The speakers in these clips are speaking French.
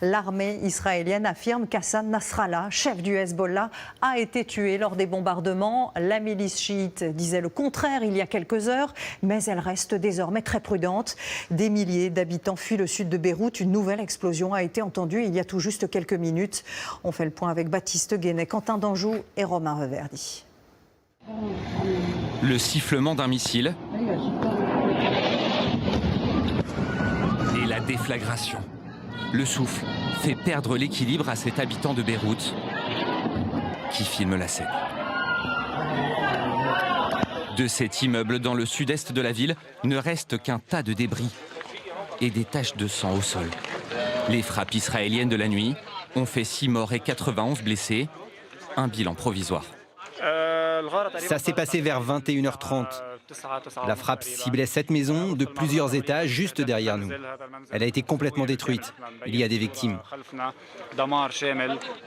L'armée israélienne affirme qu'Hassan Nasrallah, chef du Hezbollah, a été tué lors des bombardements. La milice chiite disait le contraire il y a quelques heures, mais elle reste désormais très prudente. Des milliers d'habitants fuient le sud de Beyrouth. Une nouvelle explosion a été entendue il y a tout juste quelques minutes. On fait le point avec Baptiste Guénet, Quentin Danjou et Romain Reverdy. Le sifflement d'un missile et la déflagration. Le souffle fait perdre l'équilibre à cet habitant de Beyrouth qui filme la scène. De cet immeuble dans le sud-est de la ville ne reste qu'un tas de débris et des taches de sang au sol. Les frappes israéliennes de la nuit ont fait 6 morts et 91 blessés, un bilan provisoire. Ça s'est passé vers 21h30. La frappe ciblait cette maison de plusieurs étages juste derrière nous. Elle a été complètement détruite. Il y a des victimes.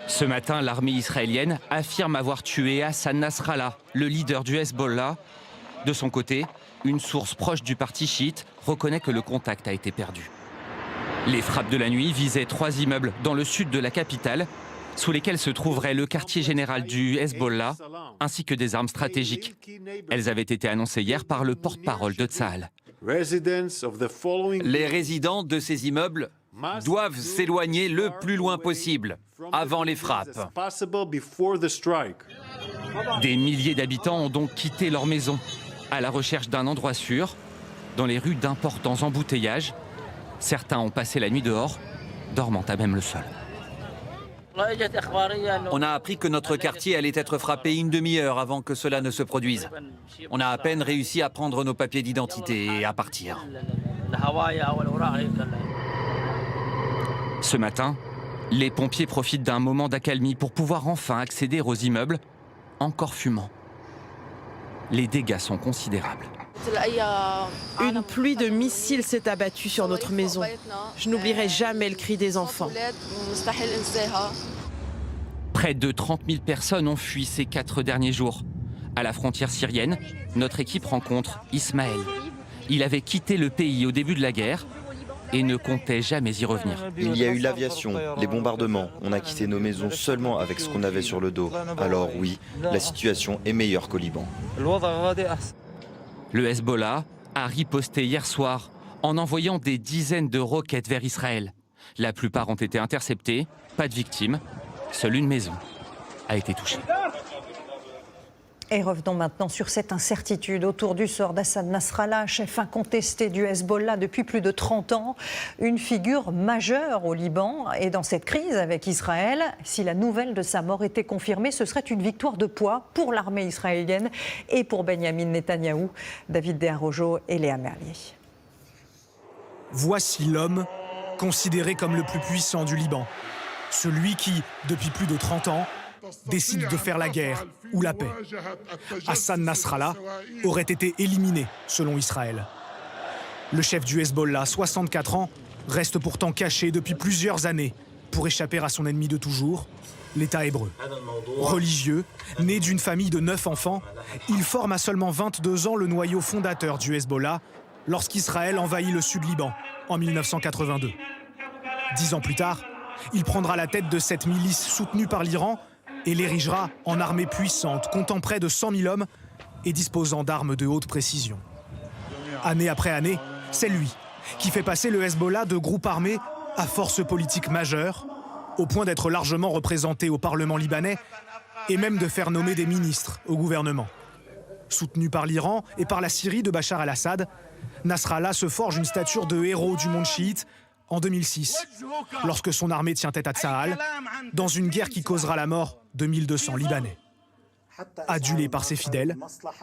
Ce matin, l'armée israélienne affirme avoir tué Hassan Nasrallah, le leader du Hezbollah. De son côté, une source proche du parti chiite reconnaît que le contact a été perdu. Les frappes de la nuit visaient 3 immeubles dans le sud de la capitale, sous lesquels se trouverait le quartier général du Hezbollah, ainsi que des armes stratégiques. Elles avaient été annoncées hier par le porte-parole de Tsahal. Les résidents de ces immeubles doivent s'éloigner le plus loin possible, avant les frappes. Des milliers d'habitants ont donc quitté leur maison, à la recherche d'un endroit sûr, dans les rues d'importants embouteillages. Certains ont passé la nuit dehors, dormant à même le sol. On a appris que notre quartier allait être frappé une demi-heure avant que cela ne se produise. On a à peine réussi à prendre nos papiers d'identité et à partir. Ce matin, les pompiers profitent d'un moment d'accalmie pour pouvoir enfin accéder aux immeubles, encore fumants. Les dégâts sont considérables. Une pluie de missiles s'est abattue sur notre maison. Je n'oublierai jamais le cri des enfants. Près de 30 000 personnes ont fui ces 4 derniers jours. À la frontière syrienne, notre équipe rencontre Ismaël. Il avait quitté le pays au début de la guerre et ne comptait jamais y revenir. Il y a eu l'aviation, les bombardements. On a quitté nos maisons seulement avec ce qu'on avait sur le dos. Alors oui, la situation est meilleure qu'au Liban. Le Hezbollah a riposté hier soir en envoyant des dizaines de roquettes vers Israël. La plupart ont été interceptées, pas de victimes. Seule une maison a été touchée. Et revenons maintenant sur cette incertitude autour du sort d'Hassan Nasrallah, chef incontesté du Hezbollah depuis plus de 30 ans, une figure majeure au Liban. Et dans cette crise avec Israël, si la nouvelle de sa mort était confirmée, ce serait une victoire de poids pour l'armée israélienne et pour Benyamin Netanyahou. David Desarrojo et Léa Merlier. Voici l'homme considéré comme le plus puissant du Liban. Celui qui, depuis plus de 30 ans, décide de faire la guerre ou la paix. Hassan Nasrallah aurait été éliminé, selon Israël. Le chef du Hezbollah, 64 ans, reste pourtant caché depuis plusieurs années pour échapper à son ennemi de toujours, l'État hébreu. Religieux, né d'une famille de 9 enfants, il forme à seulement 22 ans le noyau fondateur du Hezbollah lorsqu'Israël envahit le sud-Liban en 1982. 10 ans plus tard, il prendra la tête de cette milice soutenue par l'Iran et l'érigera en armée puissante, comptant près de 100 000 hommes et disposant d'armes de haute précision. Année après année, c'est lui qui fait passer le Hezbollah de groupe armé à force politique majeure, au point d'être largement représenté au Parlement libanais et même de faire nommer des ministres au gouvernement. Soutenu par l'Iran et par la Syrie de Bachar el-Assad, Nasrallah se forge une stature de héros du monde chiite en 2006, lorsque son armée tient tête à Tsahal, dans une guerre qui causera la mort de 1200 Libanais. Adulé par ses fidèles,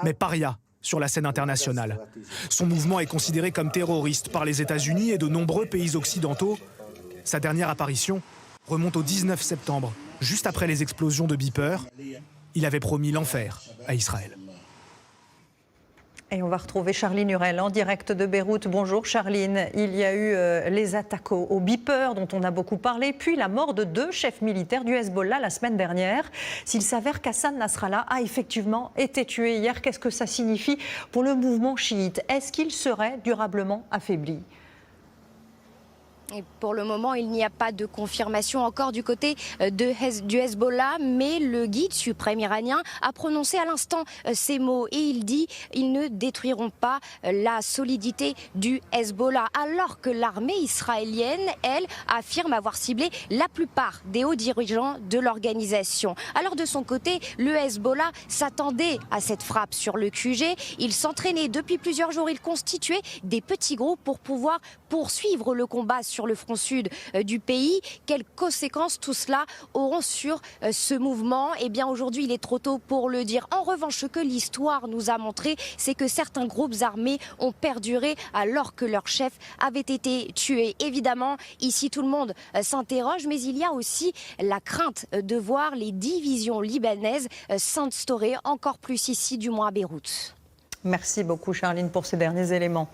mais paria sur la scène internationale. Son mouvement est considéré comme terroriste par les États-Unis et de nombreux pays occidentaux. Sa dernière apparition remonte au 19 septembre, juste après les explosions de Beeper. Il avait promis l'enfer à Israël. Et on va retrouver Charline Hurel en direct de Beyrouth. Bonjour Charline. Il y a eu les attaques au Beeper dont on a beaucoup parlé, puis la mort de 2 chefs militaires du Hezbollah la semaine dernière. S'il s'avère qu'Hassan Nasrallah a effectivement été tué hier, qu'est-ce que ça signifie pour le mouvement chiite? Est-ce qu'il serait durablement affaibli? Et pour le moment, il n'y a pas de confirmation encore du côté du Hezbollah, mais le guide suprême iranien a prononcé à l'instant ces mots et il dit ils ne détruiront pas la solidité du Hezbollah, alors que l'armée israélienne, elle, affirme avoir ciblé la plupart des hauts dirigeants de l'organisation. Alors de son côté, le Hezbollah s'attendait à cette frappe sur le QG. Il s'entraînait depuis plusieurs jours, il constituait des petits groupes pour pouvoir poursuivre le combat sur le front sud du pays. Quelles conséquences tout cela auront sur ce mouvement? Eh bien aujourd'hui il est trop tôt pour le dire. En revanche, ce que l'histoire nous a montré, c'est que certains groupes armés ont perduré alors que leur chef avait été tué. Évidemment, ici tout le monde s'interroge, mais il y a aussi la crainte de voir les divisions libanaises s'instaurer encore plus ici, du moins à Beyrouth. Merci beaucoup Charline pour ces derniers éléments.